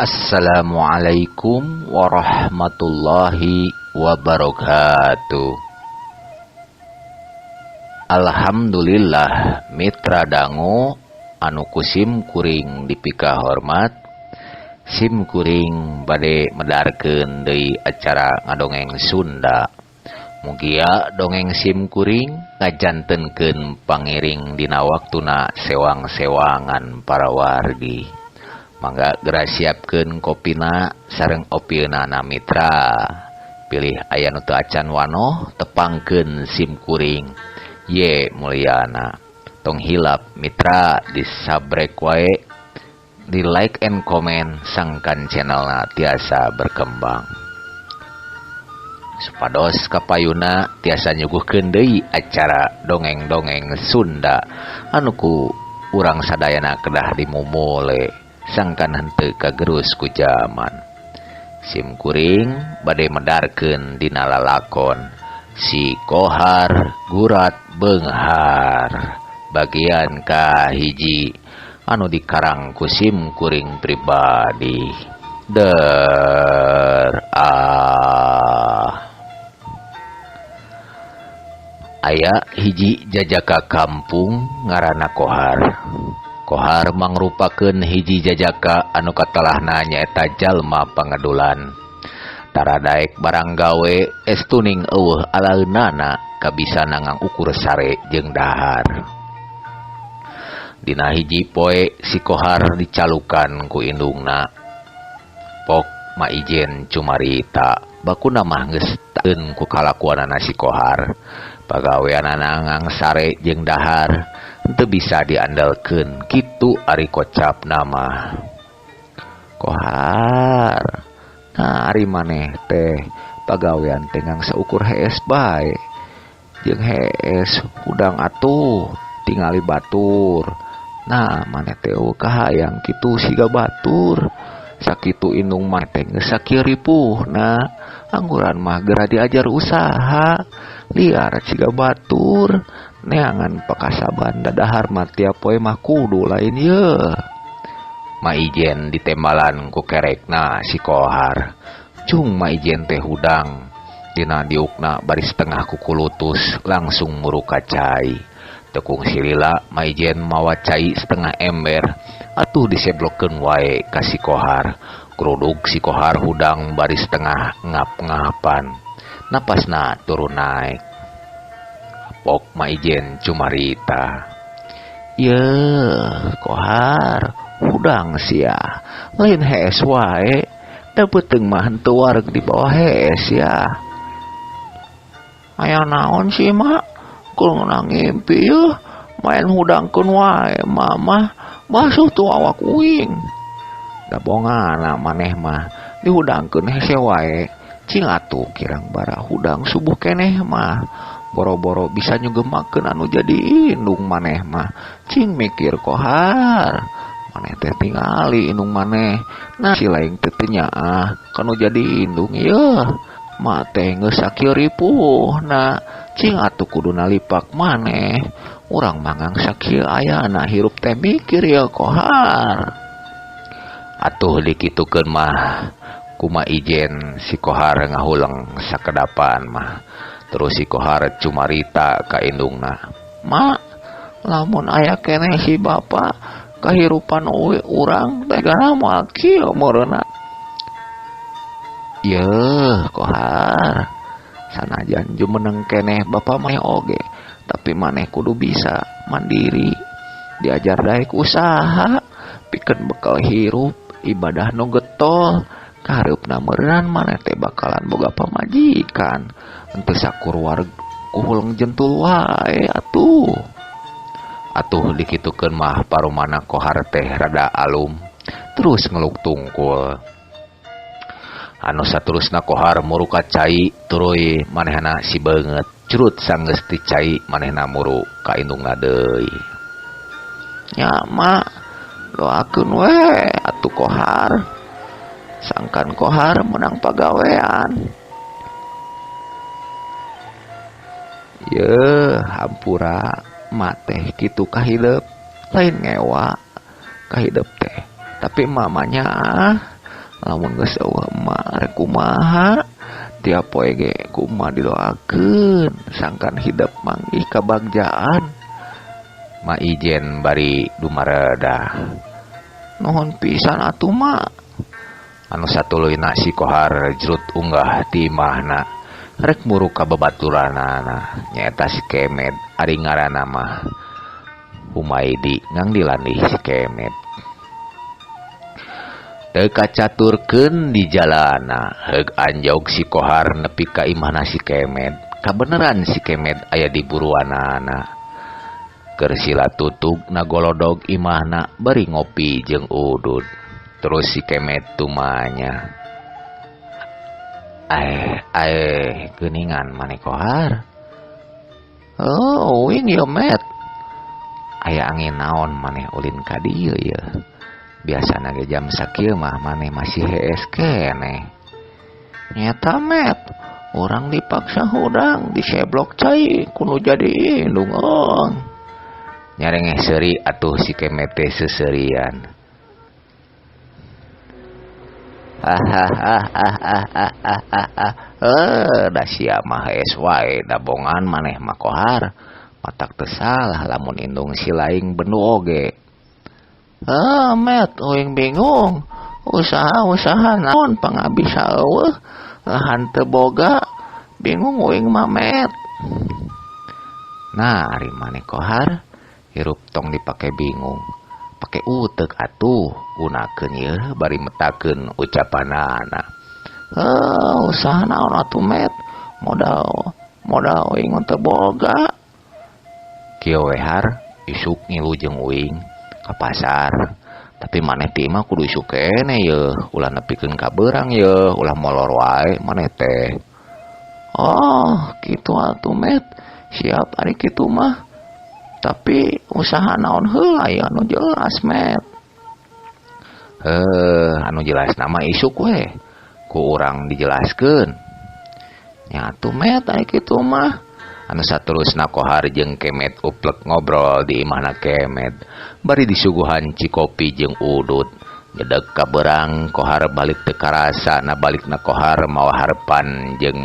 Assalamualaikum warahmatullahi wabarakatuh. Alhamdulillah mitra dangu anu kusim kuring dipika hormat. Sim kuring bade medarkeun deui acara ngadongeng Sunda. Mugia dongeng sim kuring ngajantenkeun pangiring dina waktuna sewang-sewangan para wargi. Mangga gera siapkeun kopina sareng opieunana mitra. Pilih aya nu teu acan wanoh tepangkeun sim kuring. Ye mulyana. Tong hilap mitra disabrek wae, di like and comment sangkan channelna tiasa berkembang. Supados kapayuna tiasa nyuguhkeun deui acara dongeng-dongeng Sunda anu ku urang sadayana kedah dimumule sangkan henteu kagerus ku jaman. Sim kuring bade medarkeun dina lalakon Si Kohar Gurat Beunghar bagian kahiji anu dikarang ku sim kuring pribadi. Aya hiji jajaka kampung ngaranna Kohar. Kohar mangrupakeun hiji jajaka anu katalahna nyaeta jalma pangadulan. Tara daek barang gawe estuning eueuh alaeunana kabisa nangang ukur sare jeung dahar. Dina hiji poe si Kohar dicalukan ku indungna. Pok maijen cumarita bakuna mah geus taeun ku kalakuanana si Kohar. Pagaweanana nangang sare jeung dahar henteu bisa diandalkeun kitu ari kocap nama. Kohar, nah ari maneh teh pagawean teh ngang saukur hees bae. Jeung hees udang atuh tingali batur. Nah maneh teh kahayang kitu siga batur. Sakitu indung maneh teh geus sakieu ripuhna. Angguran mah gera diajar usaha. Liar siga batur. Neangan pakasaban dadahar mah tiap poe mah kudu lain ye. Maijen ditembalan ku kerekna si Kohar. Cung maijen teh hudang. Dina diukna bari setengah ku kulutus langsung muruka cai. Tekung silila maijen mawa cai setengah ember. Atuh diseblokkeun wae ka si Kohar. Kruduk si Kohar hudang bari setengah ngap-ngapan. Napasna turun naik. Pok maijen cumarita. Yeuh Kohar, hudang sia. Lain hees wae. Da beuteung mah henteu wareg di bawah hees ya. Aya naon sih mak? Kul ngimpi yeuh. Main hudangkeun wae mama. Basuh tuh awak uing. Da bongana maneh mah dihudangkeun hese wae. Cing atuh kirang bara hudang subuh keneh mah. Boro-boro bisa nyugemakeun anu jadi indung maneh mah. Cing mikir Kohar. Maneh teh tingali indung maneh. Nah si laing teh nyaah kanu jadi indung yeuh. Mak teh geus sakieu ripuhna. Cing atuh kuduna lipak maneh. Urang manggang sakieu ayana hirup teh mikir ya Kohar. Atuh dikitukeun mah kuma ijen si Kohar ngahuleng sakedapan mah. Terus si Kohar cumarita ka indungna. Mak, lamun aya keneh si bapa kahirupan urang teh gana moal kieu meureunna. Yeuh Kohar, sanajan jumeneng keneh bapa maneh oge, tapi maneh kudu bisa mandiri. Diajar daek usaha, pikeun bekal hirup, ibadah nu getol. Kareupna meureun maneh teh bakalan boga pamajikan. Henteu sakur wareg kuhuleng jentul wae atuh. Atuh dikitukeun mah parumana Kohar teh rada alum. Terus ngeluk tungkul. Anu saterusna Kohar muruka cai turuy manehna si beungeut. Curut sanggeus ti cai manehna muru ka indungna deui. Nya mak, doakeun we atuh Kohar. Sangkan Kohar menang pagawean. Yeuh hampura mak teh kitu kahidep. Lain ngewa kahidep teh. Tapi mamanya lamun geus eueuh mah rek kumaha tiap poe ge kumaha didoakeun sangkan hidup manggih kabagjaan. Ma ijen bari dumareda. Nuhun pisan atuh mak. Anu satuluyna si Kohar jerut unggah ti imahna rek muru ka babaturanana nyaeta si Kemet ari ngaranna mah Humaidi ngang dilandih si Kemet. Teu kacaturkeun di jalana heug anjog si Kohar nepi ka imahna si Kemet. Kabeneran si Kemet aya di buruanana. Keur sila tutug nagolodog imahna bari ngopi jeung udud. Terus si Kemet tumanya, geuningan maneh Kohar. Oh, uing ieu Met. Aya angin naon maneh ulin ka dieu ye. Biasana ge jam sakieu mah maneh masih hees keneh. Nyata Met, urang dipaksa hudang diseblok cai kudu jadi indung. Nyarengeh seuri atuh si Kemet teh seuserian. Da sia mah hees wae dabongan maneh mah Kohar. Matak teu salah lamun indung si laing bendu oge. Met, uing bingung. Usaha naon pangabisa eueuh lahan teu boga. Bingung uing mah Met. Nah, ari maneh Kohar hirup tong dipake bingung. Pake uteuk atuh gunakeun ieu bari metakeun ucapanana. Usaha naon atuh Met? Modal uing teu boga. Kieu we Har, isuk ngilu jeung uing ka pasar. Tapi maneh ti mah kudu isuk keneh yeuh, ulah nepikeun ka beurang yeuh, ulah molor wae maneh teh. Oh, kitu atuh Met. Siap ari kitu mah. Tapi usaha naon heula anu jelas Met. Anu jelas nama isuk we. Ku urang dijelaskeun. Nya atuh Met aya kitu mah. Anu saterusna Kohar jeung Kemet uplek ngobrol di imahna Kemet. Bari disuguhan cikopi jeung udud. Jedeg ka beurang Kohar balik teu karasa na balikna Kohar mawa harepan jeung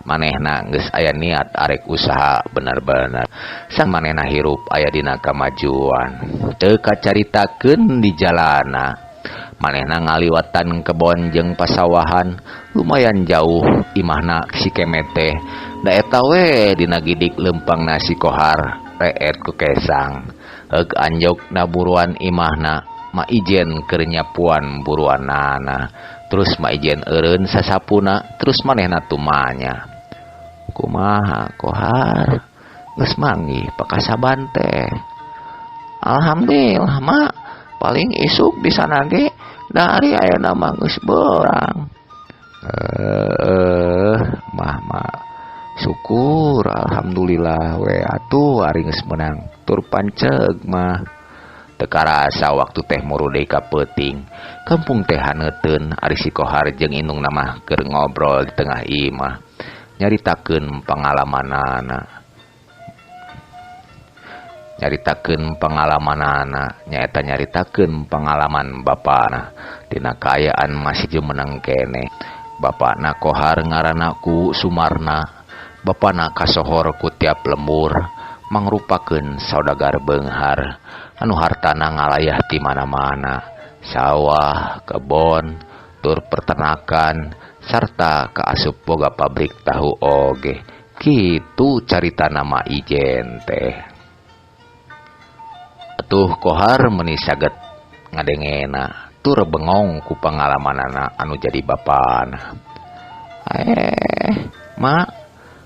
manehna geus aya niat arek usaha bener-bener. Sang manehna hirup aya dina kamajuan. Teu kacaritakeun di jalana. Manehna ngaliwatan kebon jeung pasawahan lumayan jauh imahna si Kemet teh. Da eta we dina gidik lempangna si Kohar reet ku kesang. Heug anjogna buruan imahna ma ijen keur nyapuan buruanana. Terus ma ijen eureun sasapuna terus manehna tumanya. Kumaha Kohar? Geus manggih pakasaban teh. Alhamdulillah mak, paling isuk di sana ge dari ayeuna mah geus beurang. Mah syukur alhamdulillah we atuh ari geus meunang tur panceg mah. Teu karasa waktu teh muru deui ka peuting. Kampung teh haneuteun ari si Kohar jeung indungna mah keur ngobrol di tengah imah. Nyaritakeun pangalamanana nyaeta nyaritakeun pangalaman bapana dina kaayaan masih jumeneng keneh. Bapana Kohar ngaranna ku Sumarna. Bapana kasohor ku tiap lembur mangrupakeun saudagar beunghar anu hartana ngalayah ti mana-mana, sawah, kebon, tur peternakan sarta kaasup boga pabrik tahu oge. Kitu carita nama ijen teh. Atuh Kohar meuni saged ngadengena tur bengong ku pangalamanana anu jadi bapana. Mak,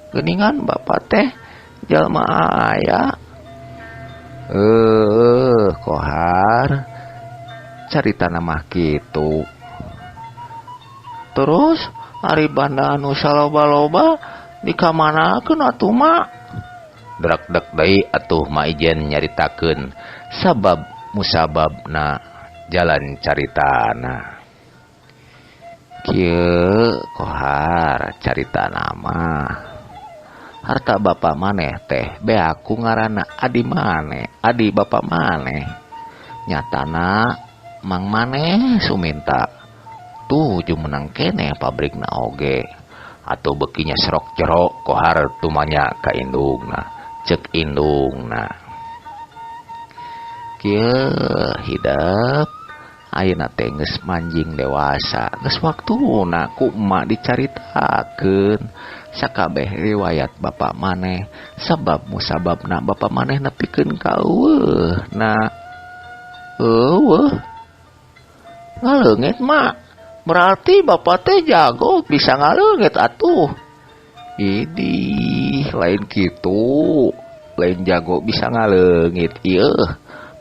geuningan bapak teh jalma aya. Kohar carita nama kitu. Terus ari banda anu saloba-loba dikamanakeun atuh mak? Drak-drak deui atuh ma ijen nyaritakeun sabab musababna jalan caritana. Kieu Kohar caritana mah harta bapa maneh teh beaku ngaranna adi bapa maneh. Nyatana mang maneh suminta atuh jeung menang keneh pabrikna oge. Atuh bekinya serok jero kohar tumanya ka indungna. Cek indungna. Kieu hidup ayeuna teh geus manjing dewasa, geus waktuna ku emak dicaritakeun sakabeh riwayat bapa maneh sabab musababna bapa maneh nepikeun ka eueuhna. Ngaleungit mak, berarti bapak teh jago bisa ngaleungit atuh. Idih, lain kitu, lain jago bisa ngaleungit ieu.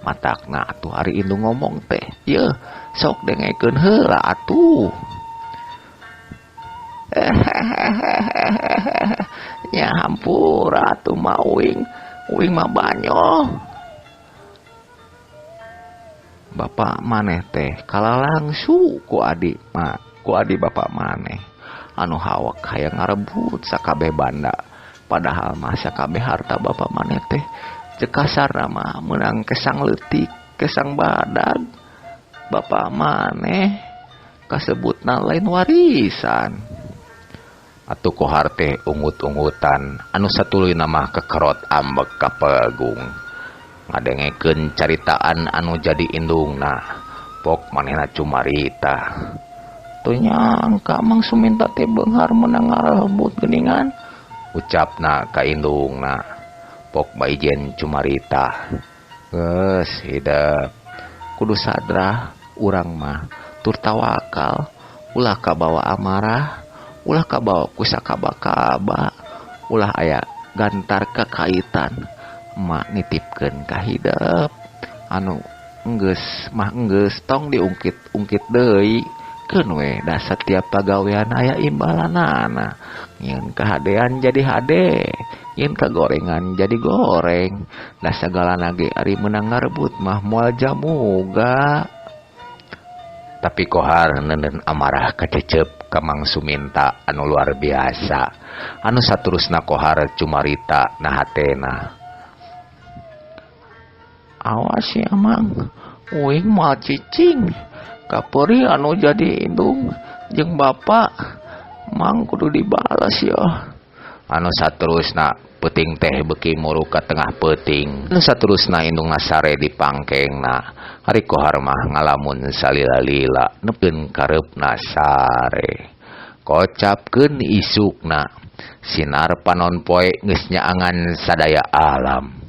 Matakna atuh hari indung ngomong teh, ieu sok dengekeun heula atuh. Ya hampura atuh mah uing mah banyo. Bapak maneh teh kalalang ku adik bapak maneh anu hawak hayang ngarebut sakabeh banda, padahal mah sakabeh harta bapak maneh teh cek kasarna mah meunang kesang leutik kesang badag. Bapak maneh kasebutna lain warisan. Atuh kohar teh ungut-ungutan anu satuluyna mah kekerot ambek ka pegung. Ngadengekeun caritaan anu jadi indungna. Pok manehna cumarita. Teu nyangka Mang Suminta teh beunghar meunang ngarebut geuningan, ucapna ka indungna. Pok baijen cumarita. Geus hideuk. Kudu sadrah urang mah tur tawakal, ulah kabawa amarah, ulah kabawa kusakaba-kaba, ulah aya gantar kakaitan. Mak nitipkeun ka hideup anu enggeus tong diungkit-ungkit deui keun we da setiap pagawean aya imbalanana. Nyin kahadean jadi hade, nyin kagorengan jadi goreng, da sagalana ge ari meunang ngarebut mah moal jamuga. Tapi kohar neuneun amarah kacecep ka Mang Suminta anu luar biasa. Anu saterusna kohar cumarita na hatena. Awas ya Mang, uing moal cicing. Kapuri anu jadi indung jeung bapak, Mang kudu dibales ya. Anu saterusna peuting teh beuki muru ka tengah peuting. Anu saterusna indung sare di pangkengna. Ari kohar mah ngalamun salila-lila nepkeun kareupna sare. Kocapkeun isukna. Sinar panon poe geus nyaangan sadaya alam.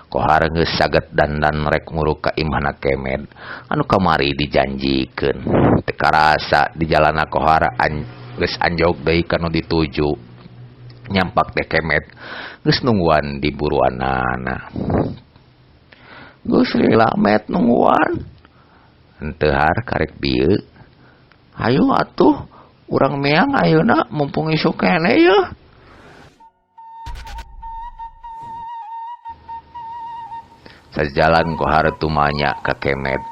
Kohar geus saged dandan rek nguruk ka imahna Kemed anu kamari dijanjikeun. Teu karasa di jalanna kohar geus anjog deui kana dituju. Nyampak teh Kemed geus nungguan di buruanana. Geus lila met nungguan. Henteu har karek bieu. Hayu atuh urang meang ayeuna mumpung isuk keneh yeuh. Sajalan kohar tumanya ka Kemed.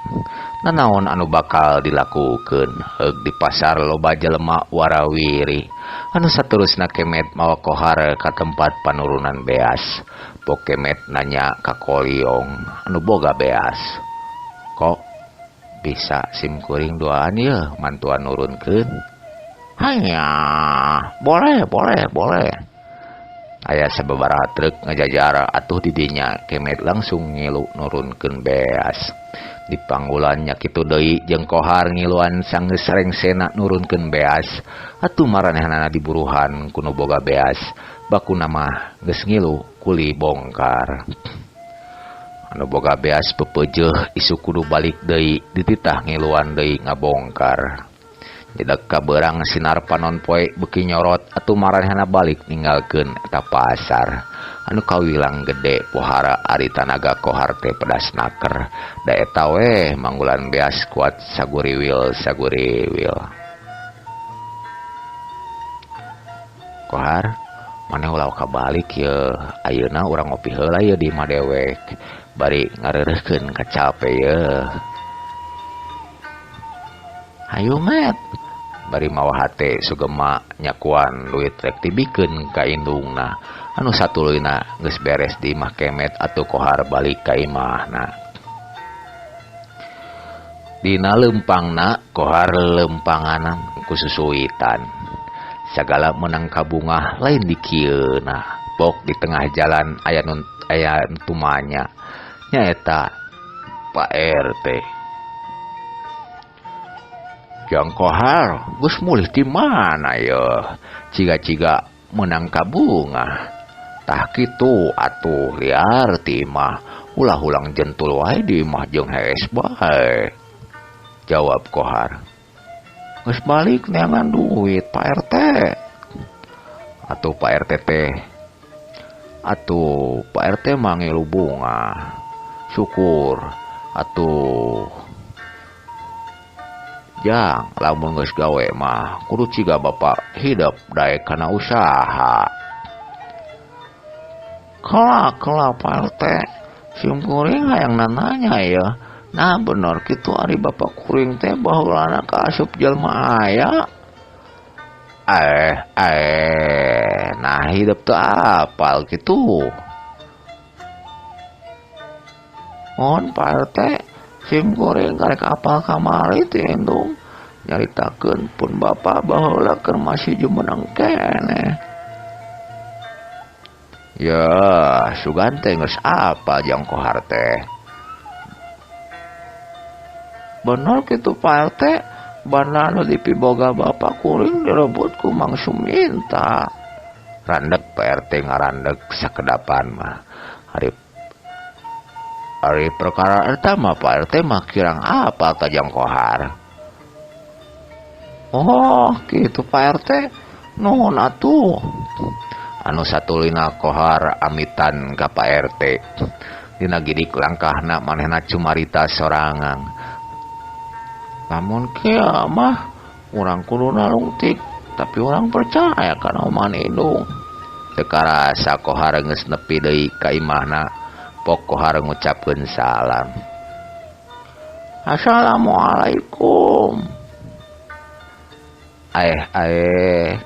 Nanaon anu bakal dilakukeun? Heug di pasar loba jelema warawiri. Anu saterusna Kemed mawa kohar ka tempat panurunan beas. Pok Kemed nanya ka Koliong anu boga beas. Kok bisa simkuring duaan yeuh mantuan nurunkeun? Hanya, boleh. Aya sababaraha truk ngajajar atuh didinya. Kemed langsung ngilu nurunkeun beas. Di panggulan nya kitu deui jeung kohar ngiluan sanggeus rengsena nurunkeun beas. Atuh maranehna diburuhan kuno boga beas. Bakuna mah geus ngilu kuli bongkar. Anu boga beas pepeujeuh isu kudu balik deui dititah ngiluan deui ngabongkar. Jedak kabeurang sinar panon poe beuki nyorot atuh maranehna balik ninggalkeun eta pasar. Anu kawilang gede pohara ari tanaga kohar teh pedas naker. Da eta we manggulan beas kuat saguriwil. Kohar, maneh ulah kabalik ye. Ayeuna urang ngopi heula ye di Madewek. Bari ngareureuhkeun ka cape ye. Hayu met. Bari mawa hate sugema nyakuan duit rek tibikeun ka indungna. Anu satuluyna geus beres di imah Kemed atuh kohar balik ka imahna. Dina lempangna kohar lempanganan kususuitan. Sagala menang kabungah lain di kieuna. Pok di tengah jalan aya tumanya nyaeta Pak RT. Jang kohar geus mulih di mana ya? Ciga-ciga menang kabungah. Tah kitu atuh liar ti mah ulah ulang jentul wae di mah jeung hees bae. Jawab kohar. Geus balik neangan duit Pak RT. Atuh Pak RT teh. Atuh Pak RT mah ngilu bunga. Syukur. Atuh. Jang lamun geus gawe mah kudu ciga bapak hidup daek kana usaha. Kala Pak RT. Sim kuring hayang nanya ya. Nah bener kitu ari bapak kuring teh baheulana kaasup jelema aya. Nah hidup teh apal kitu. Mohon Pak RT, sim kuring karek apal kamari teh endung. Nyaritakeun pun bapak baheula keur masih jumeneng keneh. Ya, sugan teh geus apal jang kohar teh. Bener kitu Pak RT, bana anu dipiboga bapak kuring direbut ku Mang Suminta. Randeg Pak RT ngarandeg sakedapan mah. Ari perkara eta mah Pak RT mah kirang apa ka jang kohar. Oh, kitu Pak RT. Nuhun atuh. Anu satulina kohar amitan ka Pak RT. Dina gidik langkahna manehna cumarita sorangan. Namun kia mah urang kudu nalungtik, tapi urang percaya kana oman indung. Sekarasa kohar geus nepi deui ka imahna, pok kohar ngucapkeun salam. Assalamualaikum.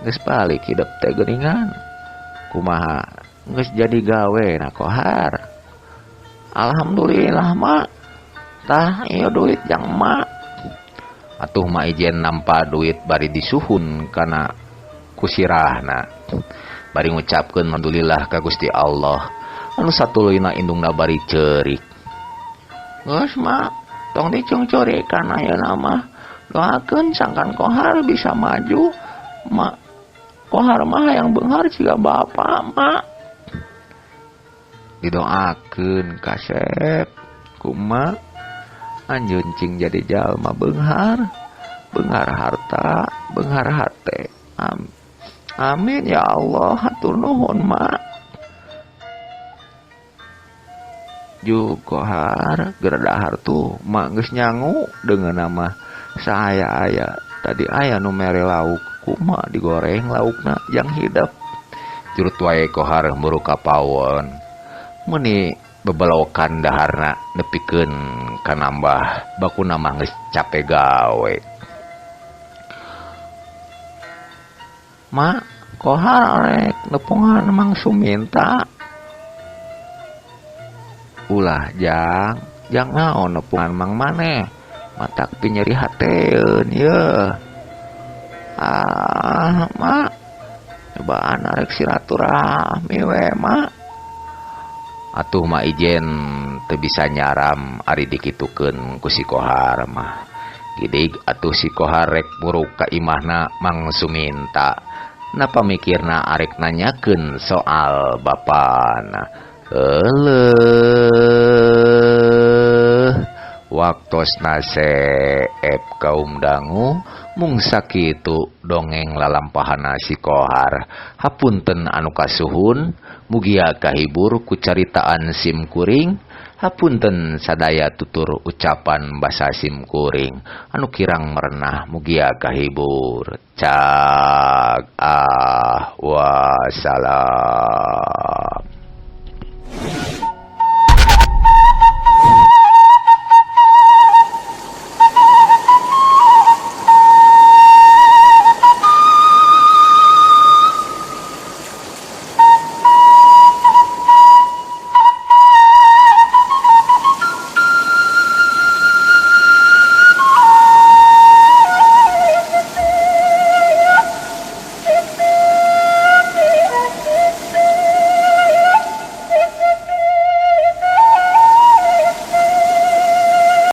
Geus balik hidup teh geuningan. Kumaha geus jadi gawe na kohar. Alhamdulillah mak. Tah ieu duit jang mak. Atuh mah ijen nampa duit bari disuhun kana kusirahna. Bari ngucapkeun alhamdulillah ka Gusti Allah. Anu satuluyna indungna bari ceurik. Geus mak, tong dicungcurikan ayeuna mah. Doakeun sangkan kohar bisa maju. Mak, kohar mah hayang beunghar ciga bapak mak. Didoakeun kasep kumaha anjeun cing jadi jalma beunghar harta, beunghar hate. Amin ya Allah, hatur nuhun mak. Juk kohar geradahar tuh mak geus nyangu dengan nama saya aya. Tadi aya nu mere lauk kumaha digoreng laukna jang hidep. Curut wae kohar muru ka pawon. Meuni bebelokan daharna nepikeun ka nambah bakuna mah geus capek gawe. Mak, kohar rek nepungan Mang Suminta. Ulah jang naon nepungan Mang maneh. Matak pinyeri hateun ye. Mak, cobaan rek silaturahmi we mak. Atuh mah ijen teu bisa nyaram ari dikitukeun ku si kohar mah. Gidig atuh si kohar rek muruk ka imahna Mang Suminta. Napa mikirna arek nanyakeun soal bapana. Waktosna seep kaum dangu mung sakitu dongeng lalampahana si kohar. Hapunten anu kasuhun, mugia kahibur ku caritaan sim kuring. Hapunten sadaya tutur ucapan basa sim kuring anu kirang merenah, mugia kahibur. Cag wassalam.